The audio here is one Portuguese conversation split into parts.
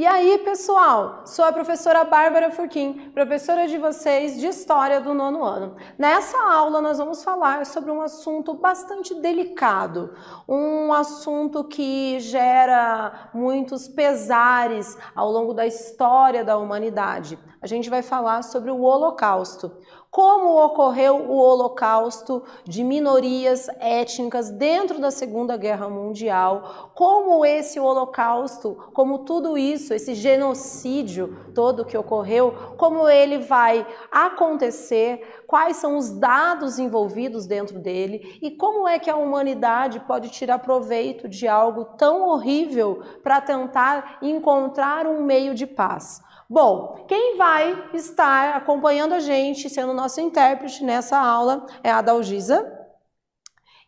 aí, pessoal, sou a professora Bárbara Furquim, professora de vocês de História do 9º ano. Nessa aula nós vamos falar sobre um assunto bastante delicado, um assunto que gera muitos pesares ao longo da história da humanidade. A gente vai falar sobre o Holocausto. Como ocorreu o Holocausto de minorias étnicas dentro da Segunda Guerra Mundial, como esse Holocausto, como tudo isso, esse genocídio todo que ocorreu, como ele vai acontecer, quais são os dados envolvidos dentro dele e como é que a humanidade pode tirar proveito de algo tão horrível para tentar encontrar um meio de paz. Bom, quem vai estar acompanhando a gente, sendo nosso intérprete nessa aula, é a Dalgisa.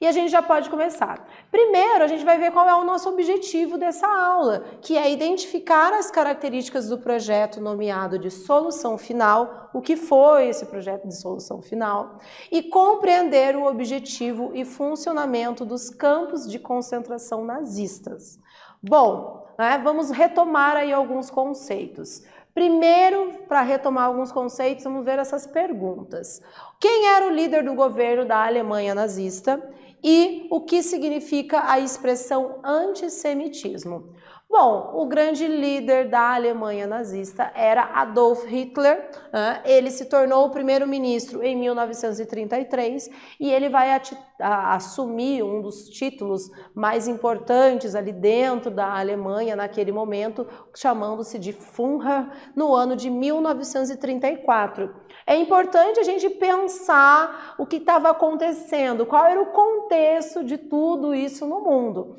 E a gente já pode começar. Primeiro, a gente vai ver qual é o nosso objetivo dessa aula, que é identificar as características do projeto nomeado de Solução Final, o que foi esse projeto de Solução Final, e compreender o objetivo e funcionamento dos campos de concentração nazistas. Bom, vamos retomar aí alguns conceitos. Primeiro, para retomar alguns conceitos, vamos ver essas perguntas. Quem era o líder do governo da Alemanha nazista e o que significa a expressão antissemitismo? Bom, o grande líder da Alemanha nazista era Adolf Hitler. Ele se tornou o primeiro-ministro em 1933 e ele vai assumir um dos títulos mais importantes ali dentro da Alemanha naquele momento, chamando-se de Führer, no ano de 1934. É importante a gente pensar o que estava acontecendo, qual era o contexto de tudo isso no mundo.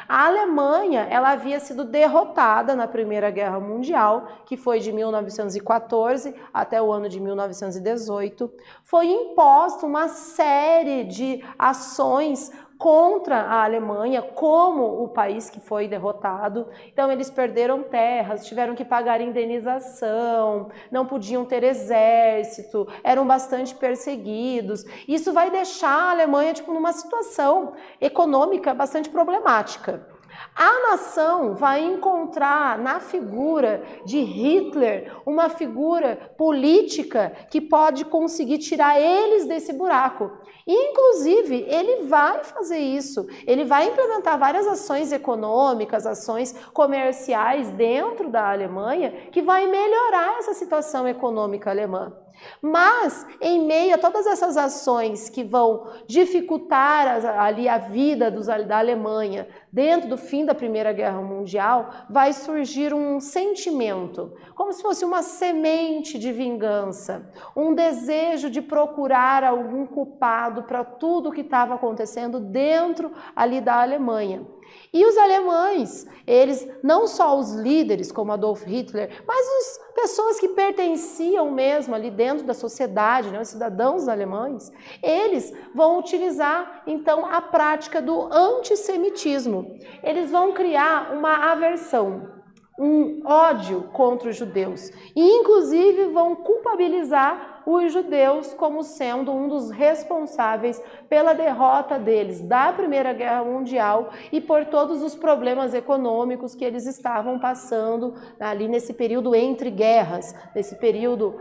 A Alemanha, ela havia sido derrotada na Primeira Guerra Mundial, que foi de 1914 até o ano de 1918. Foi imposta uma série de ações contra a Alemanha como o país que foi derrotado. Então eles perderam terras, tiveram que pagar indenização, não podiam ter exército, eram bastante perseguidos. Isso vai deixar a Alemanha numa situação econômica bastante problemática. A nação vai encontrar na figura de Hitler uma figura política que pode conseguir tirar eles desse buraco. Inclusive, ele vai fazer isso, ele vai implementar várias ações econômicas, ações comerciais dentro da Alemanha que vai melhorar essa situação econômica alemã. Mas, em meio a todas essas ações que vão dificultar ali a vida da Alemanha dentro do fim da Primeira Guerra Mundial, vai surgir um sentimento, como se fosse uma semente de vingança, um desejo de procurar algum culpado para tudo o que estava acontecendo dentro ali da Alemanha. E os alemães, eles, não só os líderes como Adolf Hitler, mas as pessoas que pertenciam mesmo ali dentro da sociedade, os cidadãos alemães, eles vão utilizar então a prática do antissemitismo. Eles vão criar uma aversão, um ódio contra os judeus e inclusive vão culpabilizar os judeus como sendo um dos responsáveis pela derrota deles da Primeira Guerra Mundial e por todos os problemas econômicos que eles estavam passando ali nesse período entre guerras, nesse período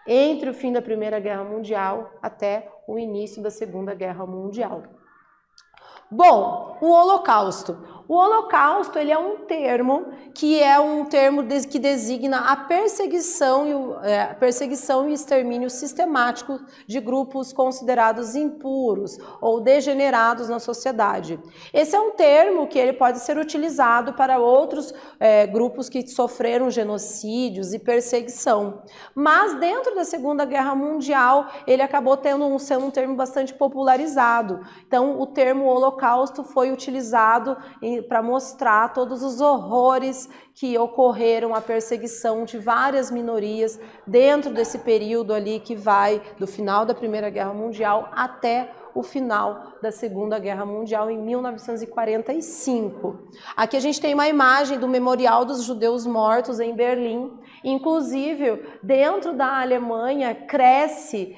entre o fim da Primeira Guerra Mundial até o início da Segunda Guerra Mundial. Bom, o Holocausto. O Holocausto, ele é um termo que designa a perseguição e extermínio sistemático de grupos considerados impuros ou degenerados na sociedade. Esse é um termo que ele pode ser utilizado para outros grupos que sofreram genocídios e perseguição. Mas dentro da Segunda Guerra Mundial, ele acabou sendo um termo bastante popularizado. Então, o termo Holocausto foi utilizado para mostrar todos os horrores que ocorreram, a perseguição de várias minorias dentro desse período ali que vai do final da Primeira Guerra Mundial até o final da Segunda Guerra Mundial em 1945. Aqui a gente tem uma imagem do Memorial dos Judeus Mortos em Berlim. Inclusive, dentro da Alemanha cresce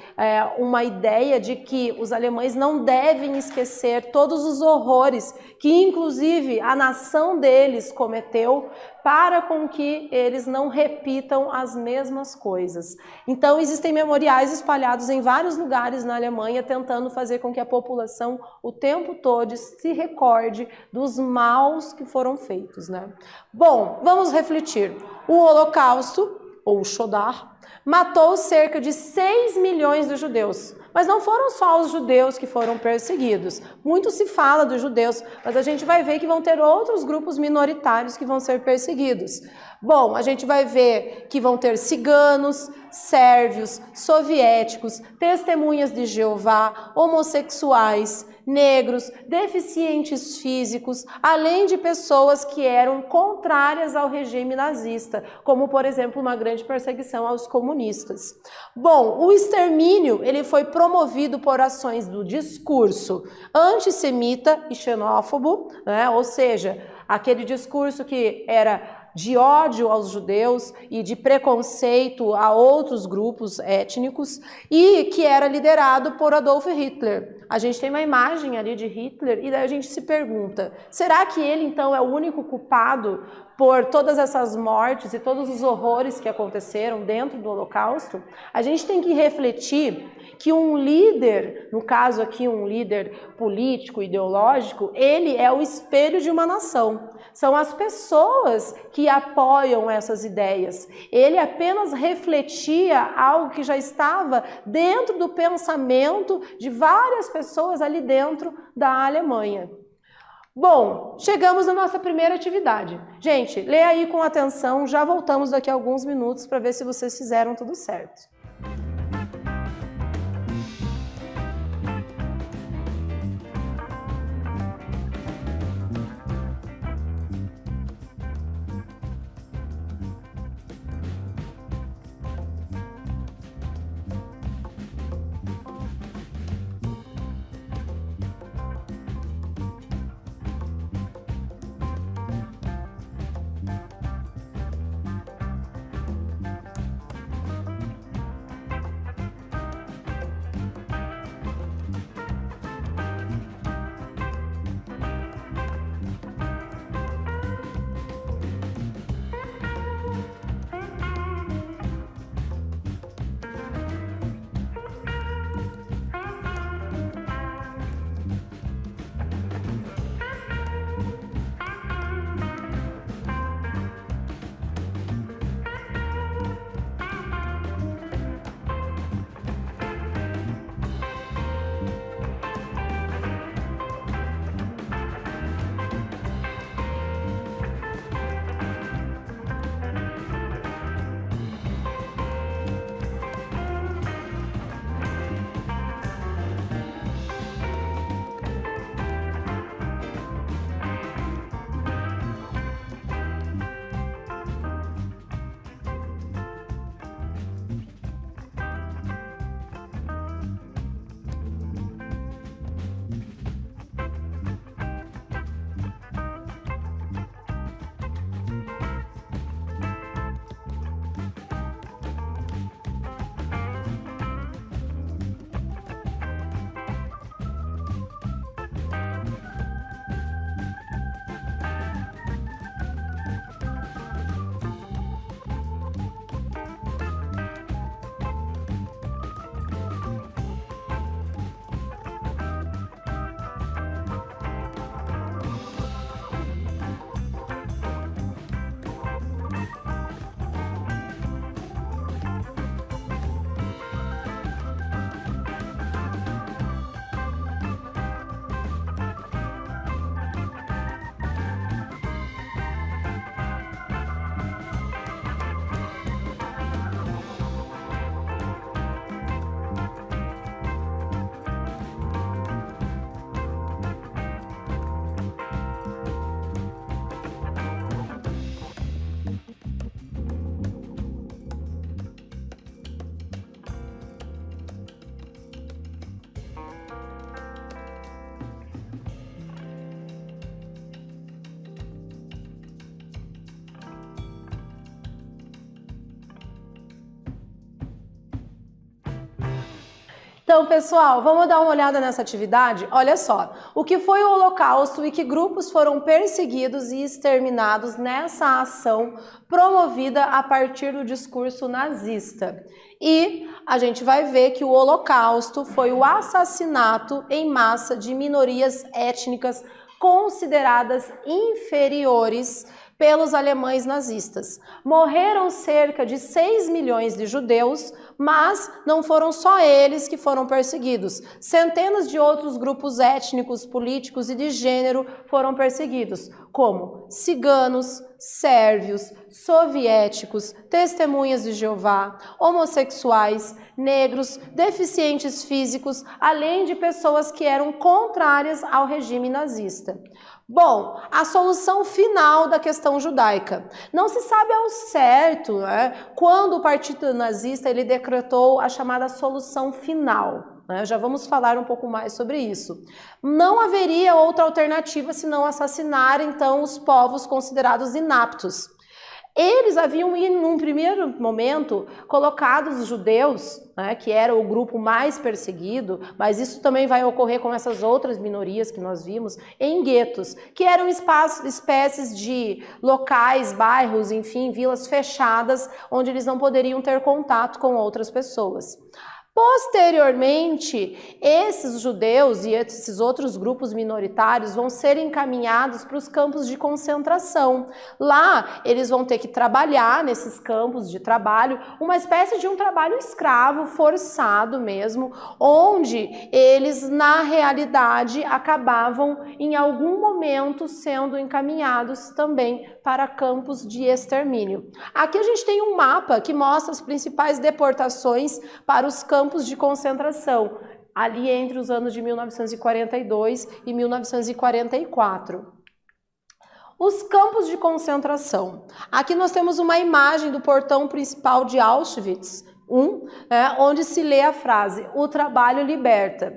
uma ideia de que os alemães não devem esquecer todos os horrores que, inclusive, a nação deles cometeu para com que eles não repitam as mesmas coisas. Então, existem memoriais espalhados em vários lugares na Alemanha, tentando fazer com que a população o tempo todo se recorde dos maus que foram feitos, né? Bom, vamos refletir. O Holocausto, ou Shodah, matou cerca de 6 milhões de judeus. Mas não foram só os judeus que foram perseguidos. Muito se fala dos judeus, mas a gente vai ver que vão ter outros grupos minoritários que vão ser perseguidos. Bom, a gente vai ver que vão ter ciganos, sérvios, soviéticos, testemunhas de Jeová, homossexuais, negros, deficientes físicos, além de pessoas que eram contrárias ao regime nazista, como, por exemplo, uma grande perseguição aos comunistas. Bom, o extermínio ele foi promovido por ações do discurso antissemita e xenófobo, né? Ou seja, aquele discurso que era de ódio aos judeus e de preconceito a outros grupos étnicos e que era liderado por Adolf Hitler. A gente tem uma imagem ali de Hitler e daí a gente se pergunta, será que ele então é o único culpado por todas essas mortes e todos os horrores que aconteceram dentro do Holocausto? A gente tem que refletir que um líder, no caso aqui um líder político, ideológico, ele é o espelho de uma nação. São as pessoas que apoiam essas ideias. Ele apenas refletia algo que já estava dentro do pensamento de várias pessoas ali dentro da Alemanha. Bom, chegamos na nossa primeira atividade. Gente, lê aí com atenção, já voltamos daqui a alguns minutos para ver se vocês fizeram tudo certo. Então, pessoal, vamos dar uma olhada nessa atividade? Olha só, o que foi o Holocausto e que grupos foram perseguidos e exterminados nessa ação promovida a partir do discurso nazista. E a gente vai ver que o Holocausto foi o assassinato em massa de minorias étnicas consideradas inferiores pelos alemães nazistas. Morreram cerca de 6 milhões de judeus, mas não foram só eles que foram perseguidos. Centenas de outros grupos étnicos, políticos e de gênero foram perseguidos, como ciganos, sérvios, soviéticos, testemunhas de Jeová, homossexuais, negros, deficientes físicos, além de pessoas que eram contrárias ao regime nazista. Bom, a solução final da questão judaica. Não se sabe ao certo, quando o Partido Nazista ele decretou a chamada solução final. Já vamos falar um pouco mais sobre isso. Não haveria outra alternativa senão assassinar, então, os povos considerados inaptos. Eles haviam, num primeiro momento, colocado os judeus, que era o grupo mais perseguido, mas isso também vai ocorrer com essas outras minorias que nós vimos, em guetos, que eram espécies de locais, bairros, enfim, vilas fechadas, onde eles não poderiam ter contato com outras pessoas. Posteriormente, esses judeus e esses outros grupos minoritários vão ser encaminhados para os campos de concentração. Lá, eles vão ter que trabalhar nesses campos de trabalho, uma espécie de um trabalho escravo, forçado mesmo, onde eles, na realidade, acabavam, em algum momento, sendo encaminhados também para campos de extermínio. Aqui a gente tem um mapa que mostra as principais deportações para os campos de concentração, ali entre os anos de 1942 e 1944. Os campos de concentração. Aqui nós temos uma imagem do portão principal de Auschwitz I, onde se lê a frase, o trabalho liberta.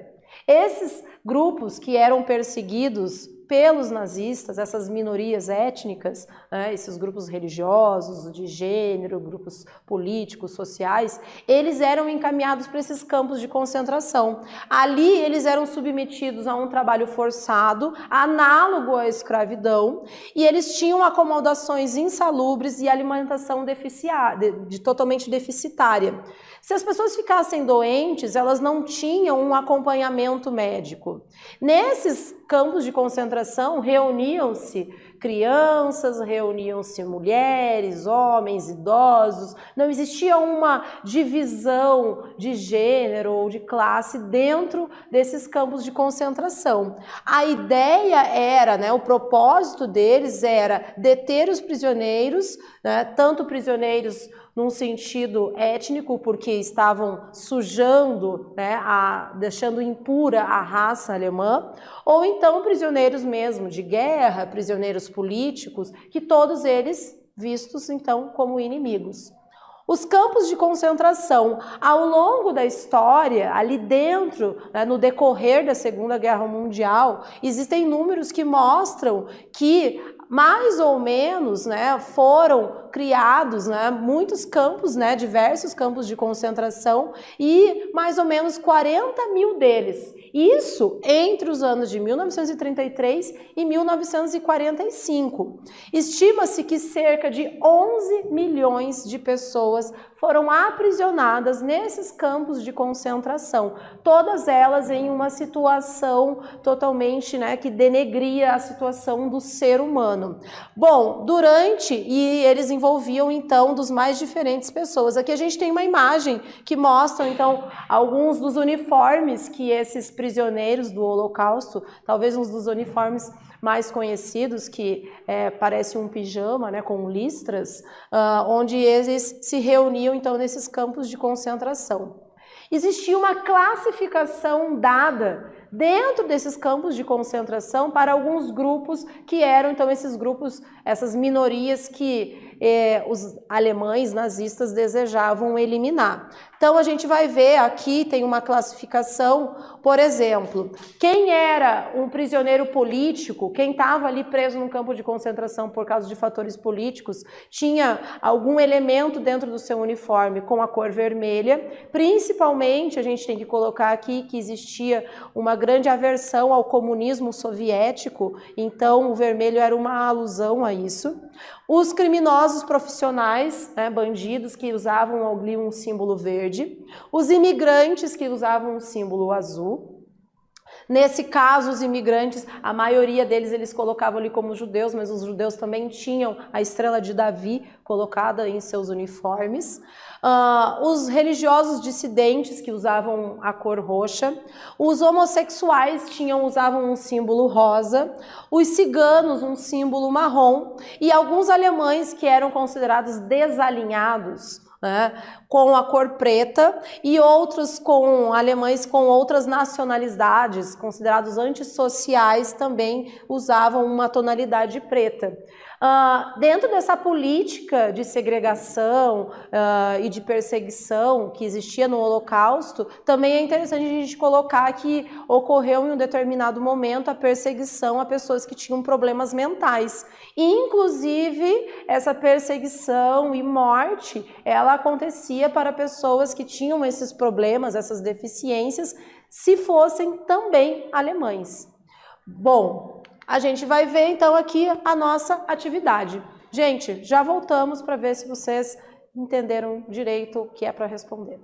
Esses grupos que eram perseguidos pelos nazistas, essas minorias étnicas, esses grupos religiosos, de gênero, grupos políticos, sociais, eles eram encaminhados para esses campos de concentração. Ali eles eram submetidos a um trabalho forçado, análogo à escravidão, e eles tinham acomodações insalubres e alimentação totalmente deficitária. Se as pessoas ficassem doentes, elas não tinham um acompanhamento médico. Nesses campos de concentração reuniam-se crianças, reuniam-se mulheres, homens, idosos. Não existia uma divisão de gênero ou de classe dentro desses campos de concentração. A ideia era, o propósito deles era deter os prisioneiros, tanto prisioneiros num sentido étnico, porque estavam sujando, deixando impura a raça alemã, ou então prisioneiros mesmo de guerra, prisioneiros políticos, que todos eles vistos então como inimigos. Os campos de concentração, ao longo da história, ali dentro, no decorrer da Segunda Guerra Mundial, existem números que mostram que mais ou menos, foram criados, muitos campos, diversos campos de concentração e mais ou menos 40 mil deles. Isso entre os anos de 1933 e 1945. Estima-se que cerca de 11 milhões de pessoas foram aprisionadas nesses campos de concentração, todas elas em uma situação totalmente, que denegria a situação do ser humano. Bom, e eles envolviam então dos mais diferentes pessoas. Aqui a gente tem uma imagem que mostra então alguns dos uniformes que esses prisioneiros do Holocausto, talvez uns dos uniformes mais conhecidos, que parece um pijama, com listras, onde eles se reuniam então nesses campos de concentração. Existia uma classificação dada dentro desses campos de concentração para alguns grupos que eram então esses grupos, essas minorias que os alemães nazistas desejavam eliminar. Então a gente vai ver aqui, tem uma classificação, por exemplo, quem era um prisioneiro político, quem estava ali preso num campo de concentração por causa de fatores políticos, tinha algum elemento dentro do seu uniforme com a cor vermelha. Principalmente, a gente tem que colocar aqui que existia uma grande aversão ao comunismo soviético, então o vermelho era uma alusão a isso. Os criminosos profissionais, né, bandidos que usavam ali um símbolo verde, os imigrantes que usavam um símbolo azul. Nesse caso, os imigrantes, a maioria deles eles colocavam ali como judeus, mas os judeus também tinham a estrela de Davi colocada em seus uniformes. Os religiosos dissidentes que usavam a cor roxa, os homossexuais usavam um símbolo rosa, os ciganos um símbolo marrom e alguns alemães que eram considerados desalinhados, né, com a cor preta, e outros alemães com outras nacionalidades, considerados antissociais, também usavam uma tonalidade preta. Dentro dessa política de segregação e de perseguição que existia no Holocausto, também é interessante a gente colocar que ocorreu em um determinado momento a perseguição a pessoas que tinham problemas mentais. Inclusive, essa perseguição e morte, ela acontecia para pessoas que tinham esses problemas, essas deficiências, se fossem também alemães. Bom, a gente vai ver então aqui a nossa atividade. Gente, já voltamos para ver se vocês entenderam direito o que é para responder.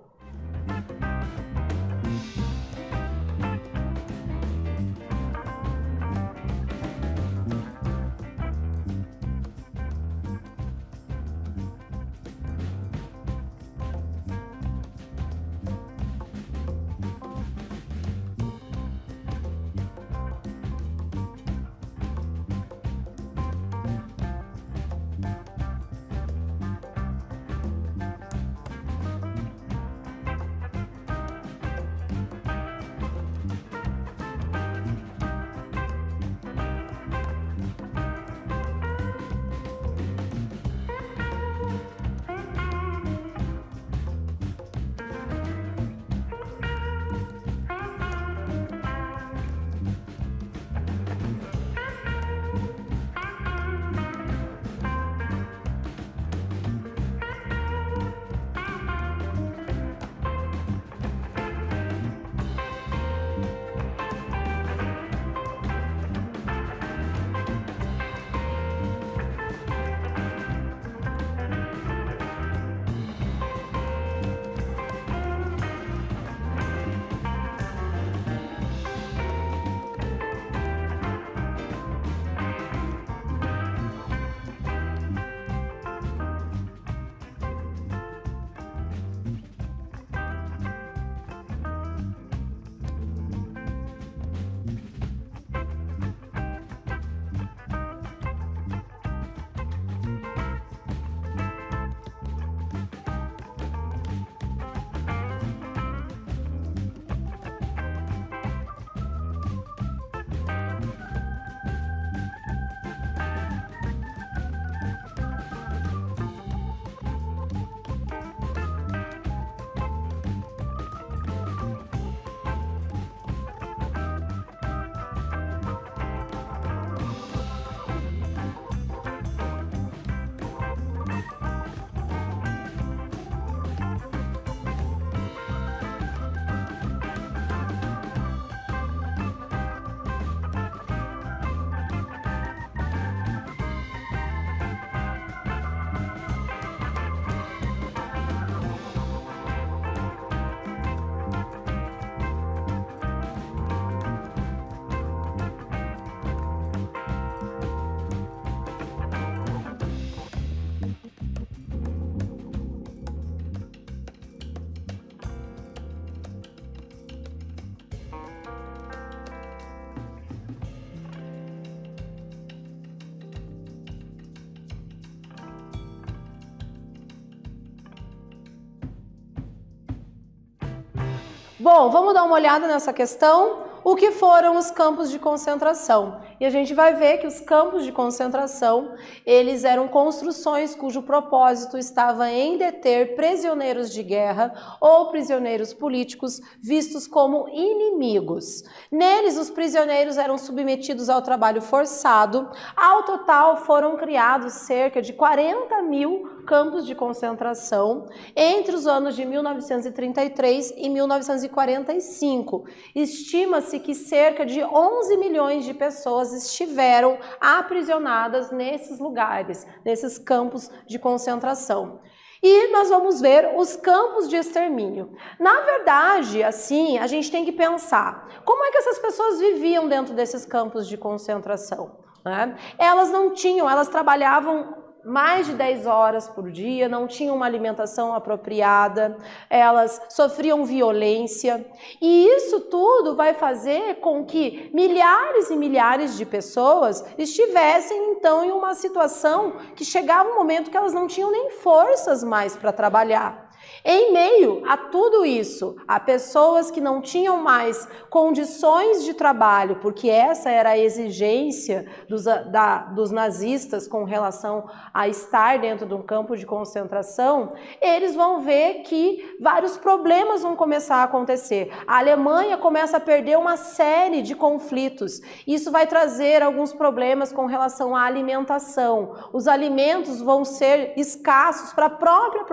Bom, vamos dar uma olhada nessa questão. O que foram os campos de concentração? E a gente vai ver que os campos de concentração, eles eram construções cujo propósito estava em deter prisioneiros de guerra ou prisioneiros políticos vistos como inimigos. Neles, os prisioneiros eram submetidos ao trabalho forçado. Ao total, foram criados cerca de 40 mil campos de concentração entre os anos de 1933 e 1945. Estima-se que cerca de 11 milhões de pessoas estiveram aprisionadas nesses lugares, nesses campos de concentração. E nós vamos ver os campos de extermínio. Na verdade, assim, a gente tem que pensar, como é que essas pessoas viviam dentro desses campos de concentração, né? Elas trabalhavam mais de 10 horas por dia, não tinham uma alimentação apropriada, elas sofriam violência, e isso tudo vai fazer com que milhares e milhares de pessoas estivessem então em uma situação que chegava um momento que elas não tinham nem forças mais para trabalhar. Em meio a tudo isso, há pessoas que não tinham mais condições de trabalho, porque essa era a exigência dos nazistas com relação a estar dentro de um campo de concentração, eles vão ver que vários problemas vão começar a acontecer. A Alemanha começa a perder uma série de conflitos. Isso vai trazer alguns problemas com relação à alimentação. Os alimentos vão ser escassos para a própria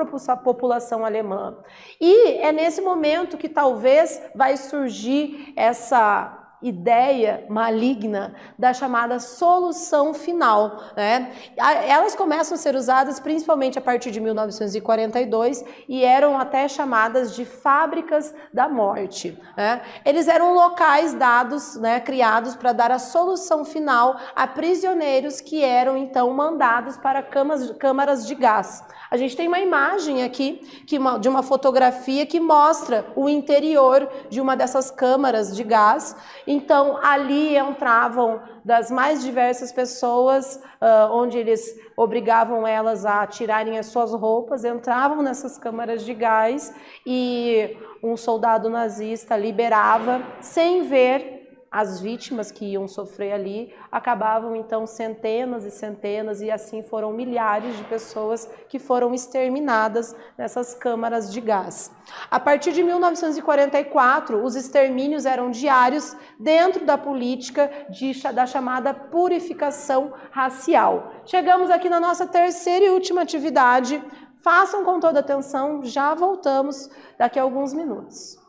população alemã. E é nesse momento que talvez vai surgir essa ideia maligna da chamada solução final, né? Elas começam a ser usadas principalmente a partir de 1942 e eram até chamadas de fábricas da morte, né? Eles eram locais dados, né, criados para dar a solução final a prisioneiros que eram então mandados para câmaras de gás. A gente tem uma imagem aqui de uma fotografia que mostra o interior de uma dessas câmaras de gás. Então, ali entravam das mais diversas pessoas, onde eles obrigavam elas a tirarem as suas roupas, entravam nessas câmaras de gás e um soldado nazista liberava, sem ver as vítimas que iam sofrer ali. Acabavam então centenas e centenas, e assim foram milhares de pessoas que foram exterminadas nessas câmaras de gás. A partir de 1944, os extermínios eram diários dentro da política da chamada purificação racial. Chegamos aqui na nossa terceira e última atividade. Façam com toda atenção, já voltamos daqui a alguns minutos.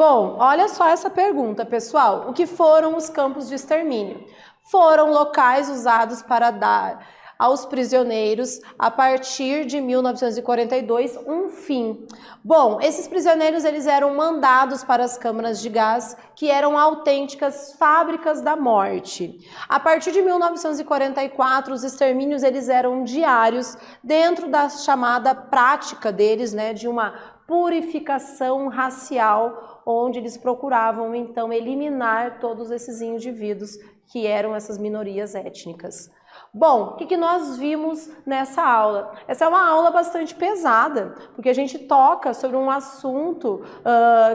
Bom, olha só essa pergunta, pessoal. O que foram os campos de extermínio? Foram locais usados para dar aos prisioneiros, a partir de 1942, um fim. Bom, esses prisioneiros eles eram mandados para as câmaras de gás, que eram autênticas fábricas da morte. A partir de 1944, os extermínios eles eram diários, dentro da chamada prática deles, né, de uma purificação racial, onde eles procuravam então eliminar todos esses indivíduos que eram essas minorias étnicas. Bom, o que nós vimos nessa aula? Essa é uma aula bastante pesada, porque a gente toca sobre um assunto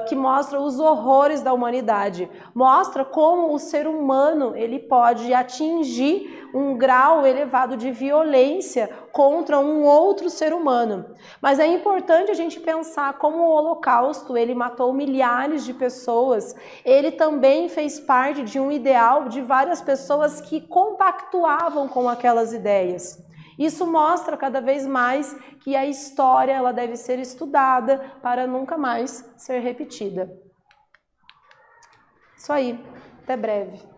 que mostra os horrores da humanidade, mostra como o ser humano ele pode atingir um grau elevado de violência contra um outro ser humano. Mas é importante a gente pensar como o Holocausto ele matou milhares de pessoas, ele também fez parte de um ideal de várias pessoas que compactuavam com aquelas ideias. Isso mostra cada vez mais que a história ela deve ser estudada para nunca mais ser repetida. Isso aí, até breve.